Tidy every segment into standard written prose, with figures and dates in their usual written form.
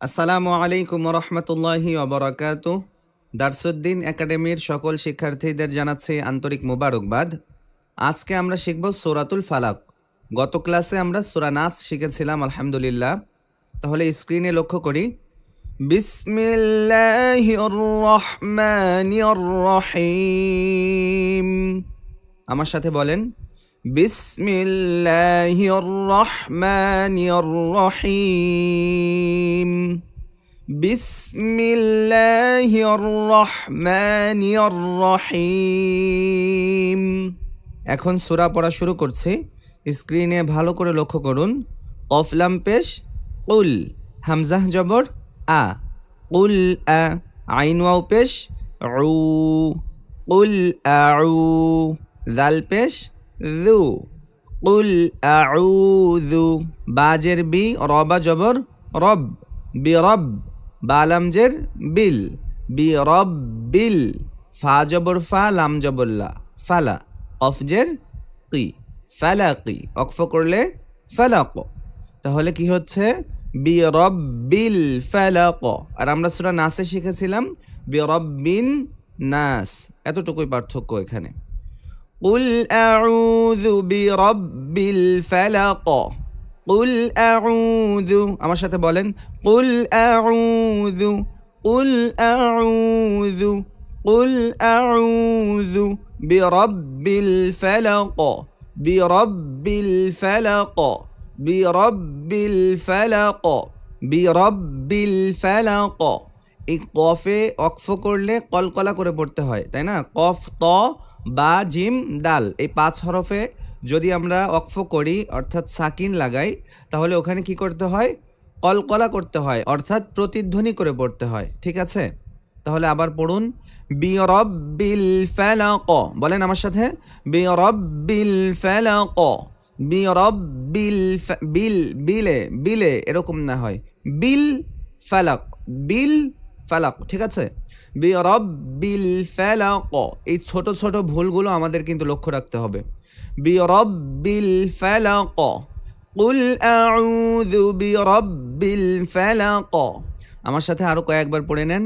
আসসালামু আলাইকুম রহমতুল্লাহি ওবরাকাতুহ। দারসুদ্দিন একাডেমির সকল শিক্ষার্থীদের জানাচ্ছি আন্তরিক মোবারকবাদ। আজকে আমরা শিখব সূরাতুল ফালাক। গত ক্লাসে আমরা সূরা নাস শিখেছিলাম আলহামদুলিল্লাহ। তাহলে স্ক্রিনে লক্ষ্য করি। বিসমিল্লাহির রহমানির রহিম। আমার সাথে বলেন, বিসমিল্লাহির রহমানির রহিম। বিসমিল্লাহির রহমানির রহিম। এখন সূরা পড়া শুরু করছি। স্ক্রিনে ভালো করে লক্ষ্য করুন। কফ লাম পেশ কুল, হামজাহ জবর আ, কুল আ। আইন ওয়াও পেশ উ, কুল আউ। জাল পেশ যু, কুল আউযু। বাজের বি, রবা জবর রব, বিরব। বালামজের বিল, বিরব্বিল। ফা জবর ফা, লাম জবর লা, ফালা। কফজের কি, ফালাকি। অক্ফ করলে ফালাক। তাহলে কি হচ্ছে? বিরব্বিল ফালাক। আর আমরা সূরা নাসে শিখেছিলাম বিরব্বিন নাস। এতটুকুই পার্থক্য এখানে। কুল আউযু বিরব্বিল ফালাক। কুল আউযু। আমার সাথে বলেন, কুল আউযু, কুল আউযু, কুল আউযু বিরব্বিল ফালাক, বিরব্বিল ফালাক, বিরব্বিল ফালাক, বিরব্বিল ফালাক। এই কফে অক্ফ করলে কলকলা করে পড়তে হয়, তাই না? কফ, ত, বা, জিম, দাল, এই 5 হরফে যদি আমরা অক্ফ করি অর্থাৎ সাকিন লাগাই, তাহলে ওখানে কি করতে হয়? কলকলা করতে হয়, অর্থাৎ প্রতিধ্বনি করে পড়তে হয়। ঠিক আছে? তাহলে আবার পড়ুন, বিরব্বিল ফালাক। বলেন আমার সাথে, বিরব্বিল ফালাক। বিরব্বিল বিল, বিলে, বিলে এরকম না হয়, বিল ফালাক, বিল ফালাক। ঠিক আছে? বিরব্বিল ফালাক। এই ছোট ছোট ভুলগুলো আমাদের কিন্তু লক্ষ্য রাখতে হবে। বিরব্বিল ফালাক। কুল আউযু বিরব্বিল ফালাক। আমার সাথে আরো কয়েকবার পড়ে নেন।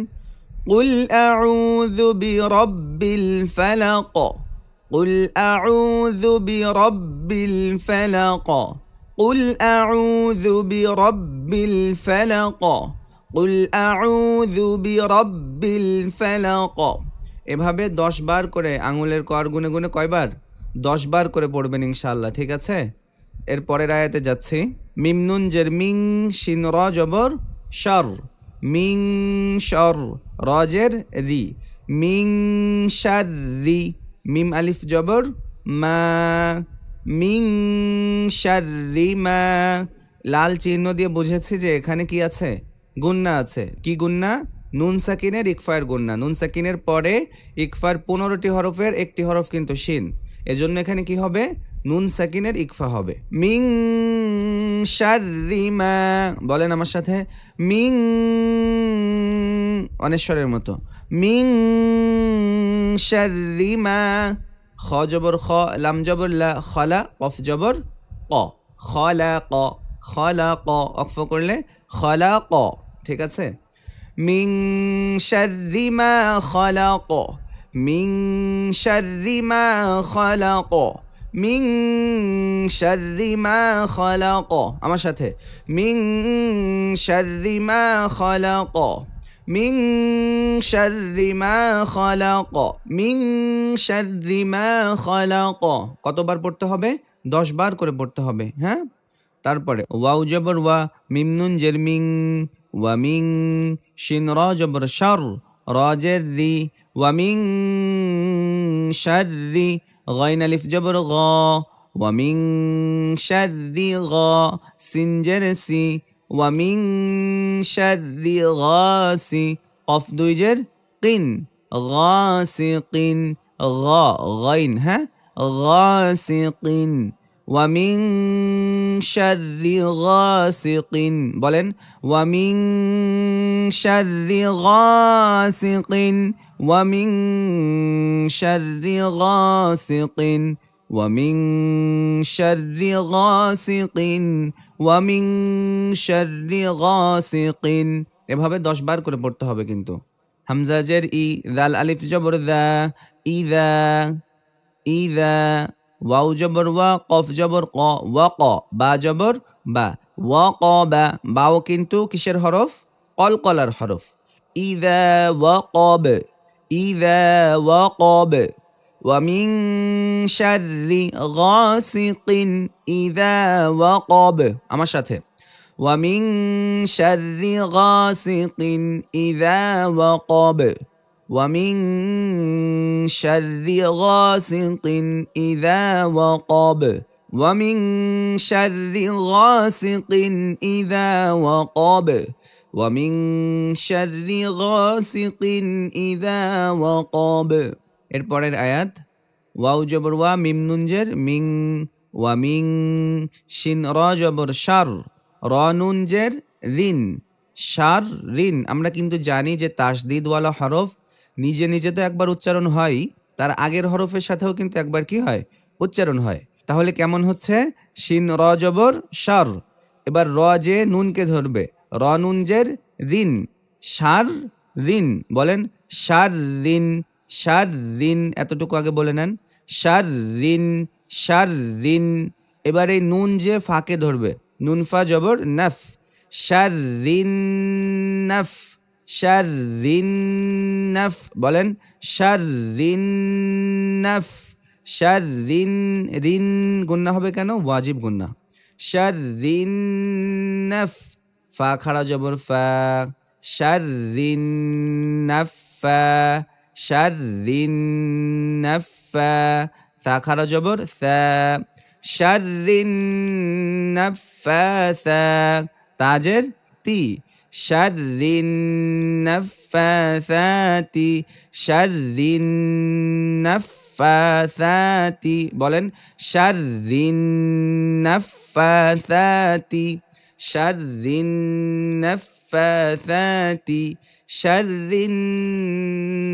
কুল আউযু বিরব্বিল ফালাক। কুল আউযু বিরব্বিল ফালাক। কুল আউযু বিরব্বিল ফালাক। কুল আউযু বিরব্বিল ফালাক। এভাবে 10 বার করে আঙুলের কর গুনে গুনে কয়বার? 10 বার করে পড়বেন ইনশাআল্লাহ। ঠিক আছে? এর পরের আয়াতে যাচ্ছি। মিম নুন জের মিং, শিন র জবর শর, মিং শর। রজের রি, মিং শাররি। মিম আলিফ জবর মা, মিং শাররি মা। লাল চিহ্ন দিয়ে বুঝেছি যে এখানে কি আছে? গুন্না আছে। কি গুন্না? নুন সাকিনের ইকফার গুন্না। নুন সাকিনের পরে ইকফার 15টি হরফের একটি হরফ কিন্তু শিন, এজন্য এখানে কি হবে? নুন সাকিনের ইকফা হবে। মিং শাররি মা। বলেন আমার সাথে, মিং, অনেশ্বরের মতো, মিং শাররি মা। খ জবর খ, লাম জবর লা, খলা, কফ জবর ক, খলাক, খলাক। অক্ফ করলে খলাক। ঠিক আছে? মিং শাররি মা খলাক, মিং শাররি মা খলাক, মিং শাররি মা খলাক। আমার সাথে, মিং শাররি মা খলাক, মিং শাররি মা খলাক, মিং শাররি মা খলাক। কতবার পড়তে হবে? 10 বার করে পড়তে হবে। হ্যাঁ? তারপরে ওয়াও জবর ওয়া, মিম নুন জের মিং, ওয়া মিং। শিন র জবর শর, রজের রি, ওয়া মিং শাররি। গাইন আলিফ জবর গ, ওয়া মিং শাররি গ। সিন জের সি, ওয়া মিং শাররি গাসি। কফ দুই জের কিন, গাসিকিন। গ, গাইন, হ্যাঁ, গাসিকিন। ওয়ামিং শাররি গাসিকিন। বলেন, ওয়ামিং শাররি গাসিকিন, ওয়ামিং শাররি গাসিকিন। ওয়ামিন শাররি গাসিকিন, ওয়ামিন শাররি গাসিকিন। এভাবে 10 বার করে পড়তে হবে কিন্তু। হামজা জের ই, দাল আলিফ জবর দা, ইদা ইদা। ওয়াও জবর ওয়া, কফ জবর ক, ওয়া ক, বা জবর বা, ওয়া ক বা। বাও কিন্তু কিসের হরফ? কলকলার হরফ। ইদা ওয়া কব, ইদা ওয়া কব। ওয়ামিন শাররি গাসিকিন ইদা ওয়াকাব। আমার সাথে, ওয়ামিন শাররি গাসিকিন ইদা ওয়াকাব, ওয়ামিন শাররি গাসিকিন ইদা ওয়াকাব, ওয়ামিন শাররি গাসিকিন ইদা ওয়াকাব, ওয়ামিন শাররি গাসিকিন ইদা ওয়াকাব। এরপরের আয়াত, ওয়াও জবর ওয়া, মিম নুন জের মিং, ওয়ামিং। শিন র জবর শার, র নুন জের রিন, শার রিন। আমরা কিন্তু জানি যে তাসদিদওয়ালা হরফ নিজে নিজে তো একবার উচ্চারণ হয়, তার আগের হরফের সাথেও কিন্তু একবার কি হয়? উচ্চারণ হয়। তাহলে কেমন হচ্ছে? শিন র জবর শার, এবার র যে নুনকে ধরবে, র নুন জের রিন, শার রিন। বলেন শার রিন, শার রিন। এতটুকু আগে বলে নেন, শার রিন, শার রিন। এবার এই নুন যে ফাকে ধরবে, নুন ফা জবর নাফ, শার রিন নাফ, শার রিন নাফ। বলেন শার রিন নাফ, শার রিন। রিন গুন্না হবে কেন? ওয়াজিব গুন্না। শার রিন নাফ, ফা খাড়া জবর ফা, শার রিন নাফা, শার রিন নাফা। সা খাড়া জবর সা, শার রিন নাফাসা। তাজের তি, শার রিন নাফাসাতি, শার রিন নাফাসাতি। বলেন শার রিন নাফাসাতি, শার রিন নাফাসাতি, শার রিন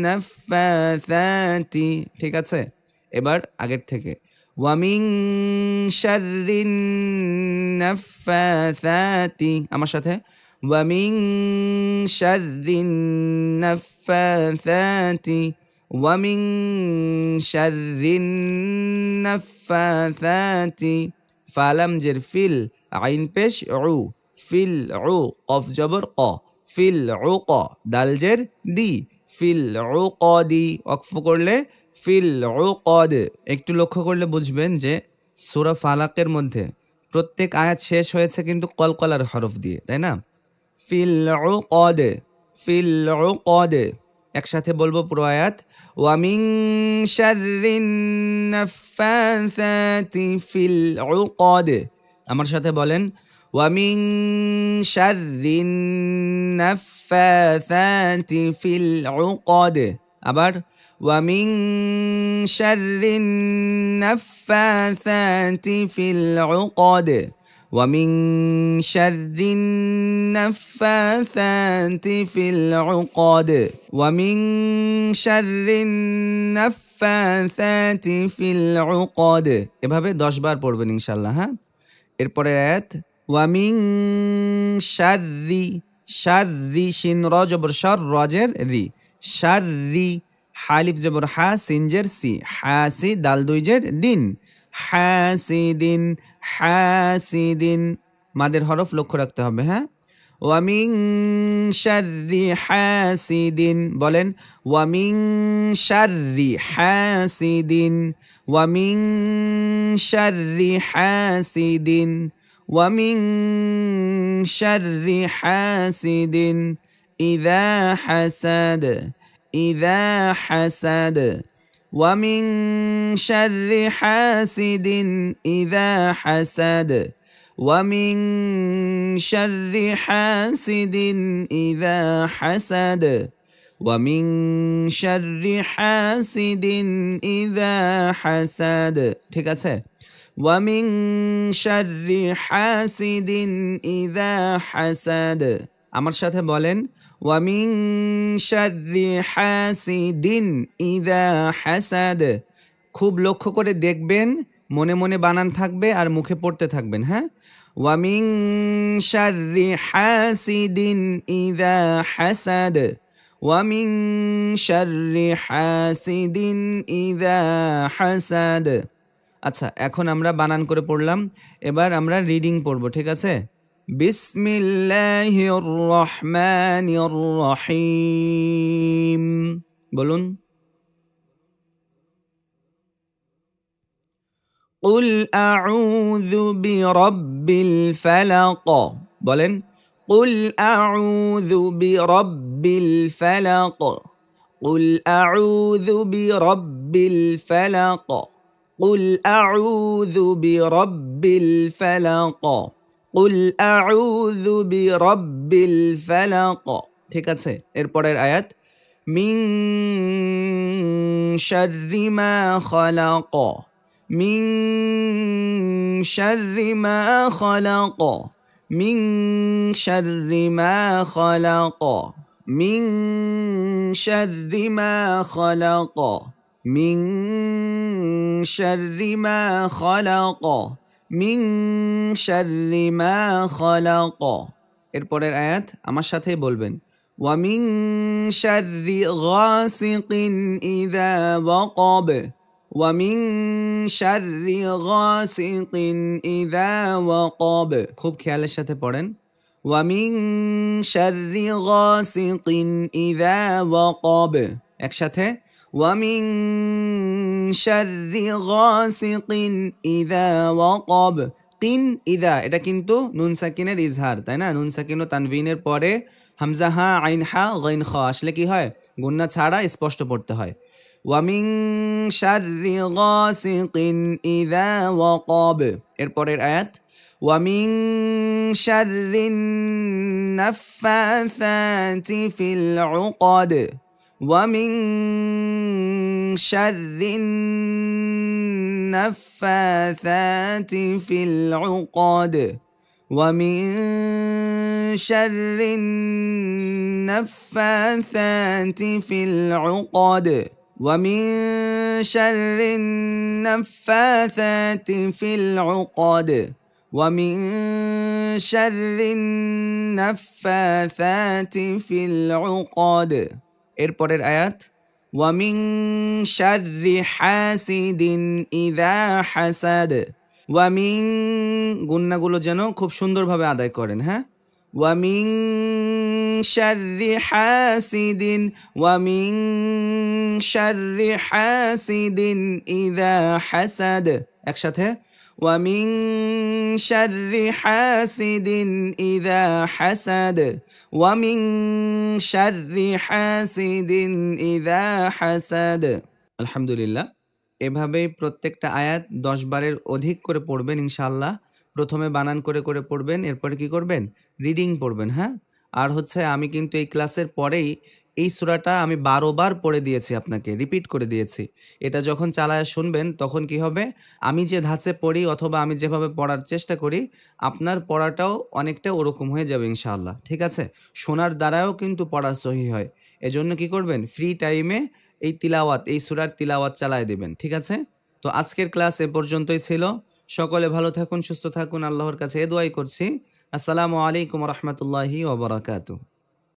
নাফাসাতি। ঠিক আছে? এবার আগের থেকে, ওয়ামিন শাররিন নাফাসাতি। আমার সাথে, ওয়ামিন শাররিন নাফাসাতি, ওয়ামিন শাররিন নাফাসাতি। ফালাম জের ফিল, আইন পেশ উ, ফিল উ, কফ জবর ক, ফিল উ ক, দাল জের দি, ফিল উ ক দি। ওয়াকফ করলে ফিল উকদ। একটু লক্ষ্য করলে বুঝবেন যে সূরা ফালাকের মধ্যে প্রত্যেক আয়াত শেষ হয়েছে কিন্তু কলকলার হরফ দিয়ে, তাই না? ফিল উকদ, ফিল উকদ। একসাথে বলবো পুরো আয়াত, ওয়ামিন শাররিন নাফাসাতি ফিল উকদ। আমার সাথে বলেন, ওয়ামিন শাররিন নাফাসাতি ফিল উকদ। আবার, ওয়ামিন শাররিন নাফাসাতি ফিল উকদ, ওয়ামিন শাররিন নাফাসাতি ফিল উকদ, ওয়ামিন শাররিন নাফাসাতি ফিল উকদ। এভাবে 10 বার পড়বেন ইনশাআল্লাহ। হ্যাঁ, এরপরে আয়াত, ওয়ামিন শাররি, শাররি, শিন র জবর শার, রজের রি, শাররি। হালিফ জবর হা, সিনজের সি, হাসি, দাল দুই জের দিন, হাসিদিন, হাসিদিন। মাদের হরফ লক্ষ্য রাখতে হবে। হ্যাঁ, ওয়ামিন শাররি হাসিদিন। বলেন ওয়ামিন শাররি হাসিদিন, ওয়ামিন শাররি হাসিদিন, ওয়ামিন শাররি হাসিদিন ইযা হাসাদ, ইযা হাসাদ। ওয়ামিন শাররি হাসিদিন ইযা হাসাদ, ওয়ামিন শাররি হাসিদিন ইযা হাসাদ, ওয়ামিন শাররি হাসিদিন ইযা হাসাদ। ঠিক আছে? ওয়ামিন শাররি হাসিদিন ইযা হাসাদ। আমার সাথে বলেন, ওয়ামিন শাররি হাসিদিন ইযা হাসাদ, খুব লক্ষ্য করে দেখবেন, মনে মনে বানান থাকবে আর মুখে পড়তে থাকবেন। হ্যাঁ, ওয়ামিন শাররি হাসিদিন ইযা হাসাদ, ওয়ামিন শাররি হাসিদিন ইযা হাসাদ। আচ্ছা, এখন আমরা বানান করে পড়লাম, এবার আমরা রিডিং পড়ব, ঠিক আছে? বিসমিল্লাহির রহমানির রহিম, বলুন। কুল আউযু বিরাব্বিল ফালাক, বলেন। কুল আউযু বিরাব্বিল ফালাক, কুল আউযু বিরাব্বিল ফালাক, কুল আউযু বিরাব্বিল ফালাক, কুল আউযু বিরাব্বিল ফালাক। ঠিক আছে, এরপরের আয়াত, মিন শাররি মা খালাক, মিন শাররি মা খালাক, মিন শাররি মা খালাক, মিন শাররি মা খালাক, মিন শাররি মা খালাক, মিন শাররি মা খালাক। এরপরের আয়াত আমার সাথেই বলবেন, ওয়া মিন শাররি গাসিকিন ইযা ওয়াকাব, ওয়া মিন শাররি গাসিকিন ইযা ওয়াকাব। খুব খেয়ালের সাথে পড়েন, ওয়া মিন শাররি গাসিকিন ইযা ওয়াকাব। একসাথে, ওয়া মিন শাররি গাসিকিন ইযা ওয়াকাব। কিন ইদা, এটা কিন্তু নুন সাকিনের ইজহার, তাই না? নুন সাকিন ও তানবিনের পরে হামজা হা, আইন হা, গাইন খ আসলে কি হয়? গুন্না ছাড়া স্পষ্ট পড়তে হয়। ওয়া মিন শাররি গাসিকিন ইযা ওয়াকাব। এরপরের আয়াত, ওয়া মিন শাররিন নাফাসাতি ফিল উকাদ, ওয়া মিন শাররিন নাফাসাতি ফিল উকাদ, ওয়া মিন শাররিন নাফাসাতি ফিল উকাদ, ওয়া মিন শাররিন নাফাসাতি ফিল উকাদ, ওয়া মিন শাররিন নাফাসাতি ফিল উকাদ। এরপরের আয়াত, ওয়া মিন শাররি হাসিদিন ইযা হাসাদ। ওয়া মিন, গুন্নাগুলো যেন খুব সুন্দরভাবে আদায় করেন। হ্যাঁ, ওয়া মিন শাররি হাসিদিন, ওয়া মিন শাররি হাসিদিন ইযা হাসাদ। একসাথে, ওয়া মিন শাররি হাসিদিন ইযা হাসাদ, ওয়া মিন শাররি হাসিদিন ইযা হাসাদ। আলহামদুলিল্লাহ, এভাবেই প্রত্যেকটা আয়াত 10 বারের অধিক করে পড়বেন ইনশাআল্লাহ। প্রথমে বানান করে করে পড়বেন, এরপরে কি করবেন? রিডিং পড়বেন। হ্যাঁ, আর হচ্ছে আমি কিন্তু এই ক্লাসের পরেই এই সূরাটা আমি 12 বার পড়ে দিয়েছি, আপনাকে রিপিট করে দিয়েছি। এটা যখন চালায় শুনবেন তখন কি হবে? আমি যে ধাঁচে পড়ি অথবা আমি যেভাবে পড়ার চেষ্টা করি, আপনার পড়াটাও অনেকটা ওরকম হয়ে যাবে ইনশাআল্লাহ। ঠিক আছে, শোনার দ্বারাও কিন্তু পড়া সহি হয়। এজন্য কি করবেন? ফ্রি টাইমে এই তিলাওয়াত, এই সূরার তিলাওয়াত চালায় দিবেন। ঠিক আছে, তো আজকের ক্লাস এ পর্যন্তই ছিল। সকলে ভালো থাকুন, সুস্থ থাকুন, আল্লাহর কাছে এ দোয়াই করছি। আসসালামু আলাইকুম ওয়া রাহমাতুল্লাহি ওয়া বারাকাতুহু।